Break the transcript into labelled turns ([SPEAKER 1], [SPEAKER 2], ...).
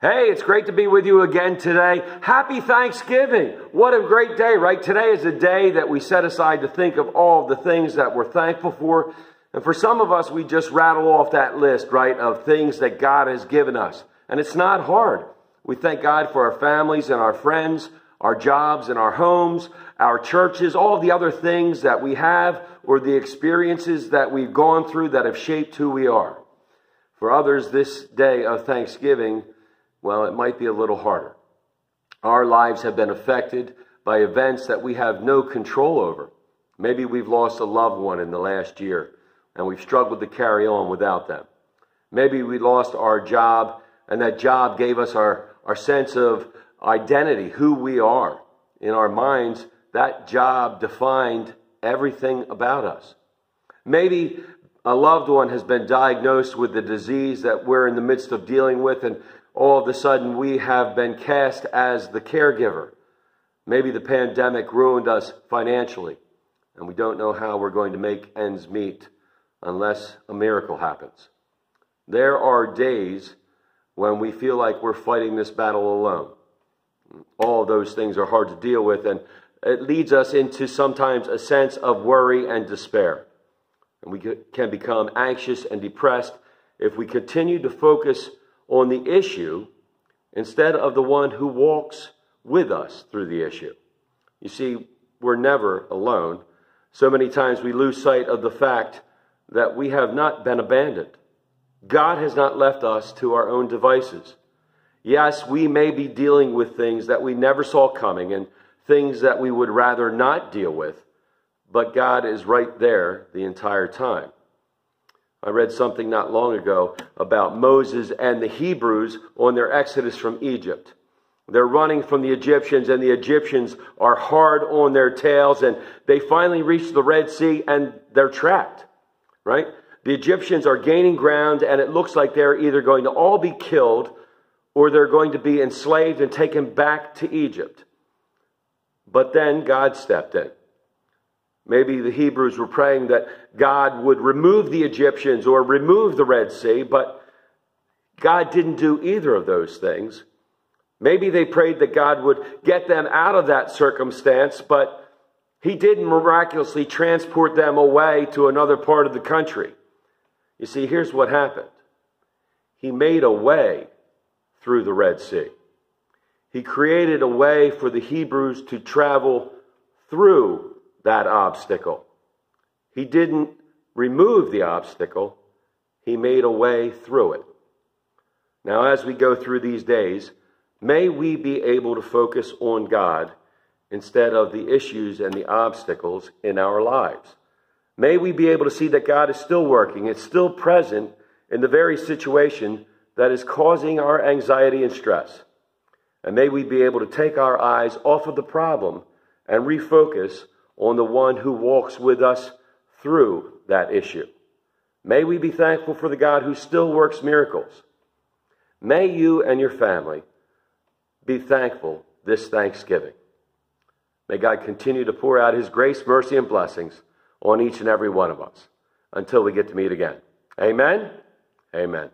[SPEAKER 1] Hey, it's great to be with you again today. Happy Thanksgiving. What a great day, right? Today is a day that we set aside to think of all the things that we're thankful for. And for some of us, we just rattle off that list, right, of things that God has given us. And it's not hard. We thank God for our families and our friends, our jobs and our homes, our churches, all the other things that we have or the experiences that we've gone through that have shaped who we are. For others, this day of Thanksgiving, well, it might be a little harder. Our lives have been affected by events that we have no control over. Maybe we've lost a loved one in the last year, and we've struggled to carry on without them. Maybe we lost our job, and that job gave us our sense of identity, who we are. In our minds, that job defined everything about us. Maybe a loved one has been diagnosed with the disease that we're in the midst of dealing with, and all of a sudden we have been cast as the caregiver. Maybe the pandemic ruined us financially, and we don't know how we're going to make ends meet unless a miracle happens. There are days when we feel like we're fighting this battle alone. All of those things are hard to deal with, and it leads us into sometimes a sense of worry and despair. And we can become anxious and depressed if we continue to focus on the issue instead of the one who walks with us through the issue. You see, we're never alone. So many times we lose sight of the fact that we have not been abandoned. God has not left us to our own devices. Yes, we may be dealing with things that we never saw coming and things that we would rather not deal with, but God is right there the entire time. I read something not long ago about Moses and the Hebrews on their exodus from Egypt. They're running from the Egyptians, and the Egyptians are hard on their tails, and they finally reach the Red Sea, and they're trapped, right? The Egyptians are gaining ground, and it looks like they're either going to all be killed or they're going to be enslaved and taken back to Egypt. But then God stepped in. Maybe the Hebrews were praying that God would remove the Egyptians or remove the Red Sea, but God didn't do either of those things. Maybe they prayed that God would get them out of that circumstance, but He didn't miraculously transport them away to another part of the country. You see, here's what happened. He made a way through the Red Sea. He created a way for the Hebrews to travel through that obstacle. He didn't remove the obstacle. He made a way through it. Now, as we go through these days, may we be able to focus on God instead of the issues and the obstacles in our lives. May we be able to see that God is still working. It's still present in the very situation that is causing our anxiety and stress. And may we be able to take our eyes off of the problem and refocus on the one who walks with us through that issue. May we be thankful for the God who still works miracles. May you and your family be thankful this Thanksgiving. May God continue to pour out His grace, mercy, and blessings on each and every one of us until we get to meet again. Amen? Amen.